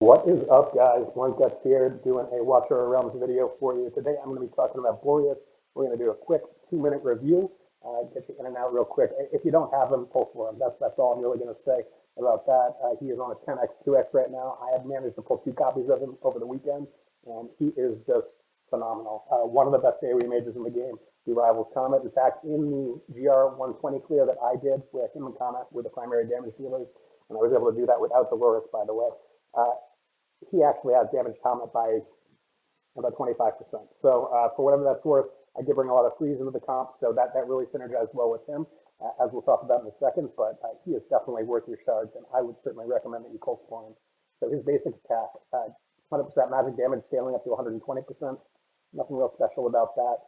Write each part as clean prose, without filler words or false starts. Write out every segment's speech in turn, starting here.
What is up, guys? One Guts here, doing a Watch Our Realms video for you. Today I'm going to be talking about Boreas. We're going to do a quick 2-minute review, get you in and out real quick. If you don't have him, pull for him. That's all I'm really going to say about that. He is on a 10x, 2x right now. I have managed to pull 2 copies of him over the weekend, and he is just phenomenal. One of the best AoE mages in the game. He rivals Comet. In fact, in the GR 120 clear that I did with him and Comet were the primary damage dealers, and I was able to do that without the Loris, by the way. Uh, he actually has damage Comet by about 25%. So for whatever that's worth, I did bring a lot of freeze into the comp, so that really synergized well with him, as we'll talk about in a second. But he is definitely worth your shards, and I would certainly recommend that you Colt for him. So his basic attack, 100% magic damage, scaling up to 120%. Nothing real special about that.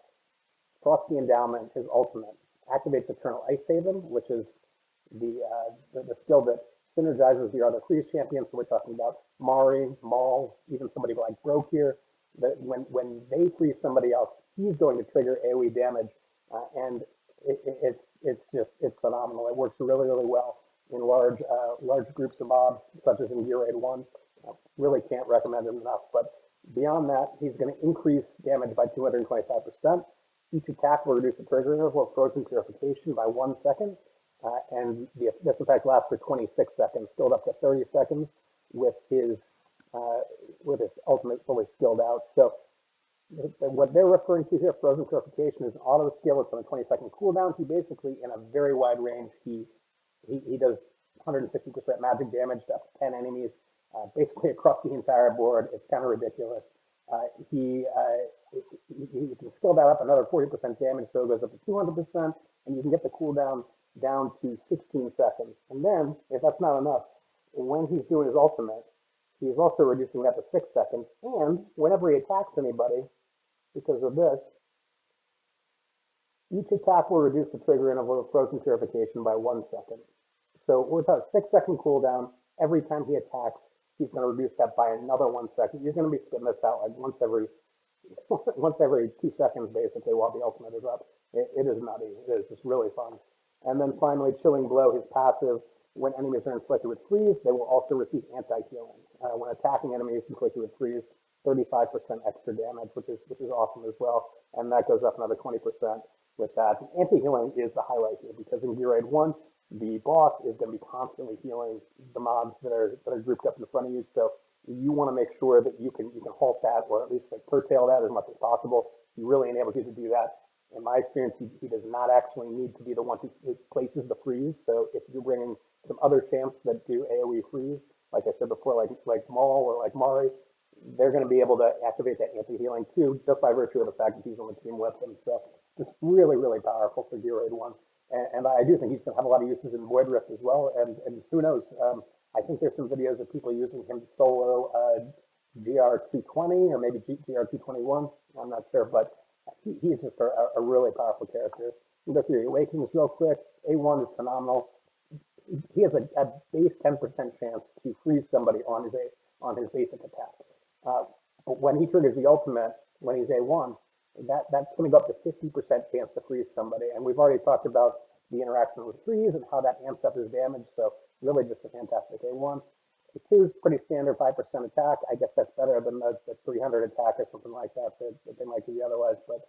Frosty Endowment, his ultimate, activates Eternal Ice Haven, which is the skill that synergizes the other freeze champions. So we're talking about Mari, Maul, even somebody like Broke here. That when they freeze somebody else, he's going to trigger AoE damage, and it's phenomenal. It works really well in large groups of mobs, such as in Gear Raid 1. Really can't recommend him enough. But beyond that, he's going to increase damage by 225%. Each attack will reduce the trigger interval of Frozen Purification by 1 second, this effect lasts for 26 seconds, skilled up to 30 seconds with his ultimate fully skilled out. So what they're referring to here, Frozen Purification, is an auto skill. It's on a 20-second cooldown. He basically, in a very wide range, he does 160% magic damage to up to 10 enemies, basically across the entire board. It's kind of ridiculous. Uh, he, uh, you can skill that up another 40% damage, so it goes up to 200%, and you can get the cooldown down to 16 seconds. And then, if that's not enough, when he's doing his ultimate, he's also reducing that to 6 seconds. And whenever he attacks anybody, because of this, each attack will reduce the trigger interval of Frozen Purification by 1 second. So we're talking 6-second cooldown. Every time he attacks, he's going to reduce that by another 1 second. You're going to be spitting this out like once every 2 seconds, basically, while the ultimate is up. It is nutty. It is just really fun. And then finally, Chilling Blow, his passive. When enemies are inflicted with freeze, they will also receive anti-healing. When attacking enemies inflicted with freeze, 35% extra damage, which is awesome as well. And that goes up another 20% with that. Anti-healing is the highlight here because in Gear Raid 1, the boss is going to be constantly healing the mobs that are grouped up in front of you. So you want to make sure that you can halt that or at least like curtail that as much as possible. He really enables you to do that. In my experience, he does not actually need to be the one who places the freeze. So if you're bringing some other champs that do AoE freeze, like I said before, like Maul or like Mari, they're going to be able to activate that anti-healing too, just by virtue of the fact that he's on the team with them. So just really powerful for Gear Raid 1. And I do think he's going to have a lot of uses in Void Rift as well. And who knows? I think there's some videos of people using him solo GR220 or maybe GR221. I'm not sure, but he's just a really powerful character. You go through your Awakenings real quick. A1 is phenomenal. He has a base 10% chance to freeze somebody on his basic attack. But when he triggers the ultimate, when he's A1, that's going to go up to 50% chance to freeze somebody. And we've already talked about the interaction with freeze and how that amps up his damage. So really just a fantastic A1. The 2 is pretty standard 5% attack. I guess that's better than the 300 attack or something like that that they might give you otherwise. But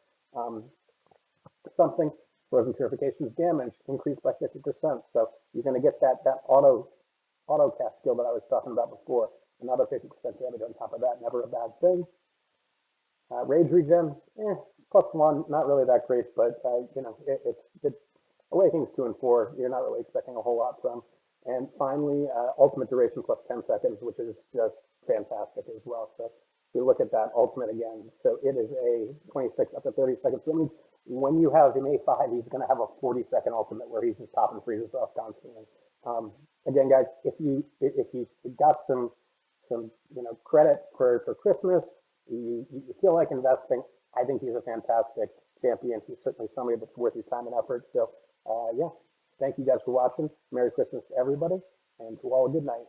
something, Frozen Purification's damage increased by 50%. So you're going to get that auto cast skill that I was talking about before. Another 50% damage on top of that. Never a bad thing. Rage regen, +1, not really that great, but it's Awakenings 2 and 4. You're not really expecting a whole lot from. And finally, ultimate duration plus 10 seconds, which is just fantastic as well. So we look at that ultimate again. So it is a 26 up to 30 seconds. So that means when you have him A5, he's going to have a 40-second ultimate where he's just popping freezes off constantly. Again, guys, if you got some credit for Christmas, you feel like investing, I think he's a fantastic champion. He's certainly somebody that's worth your time and effort. So, yeah, thank you guys for watching. Merry Christmas to everybody, and to all a good night.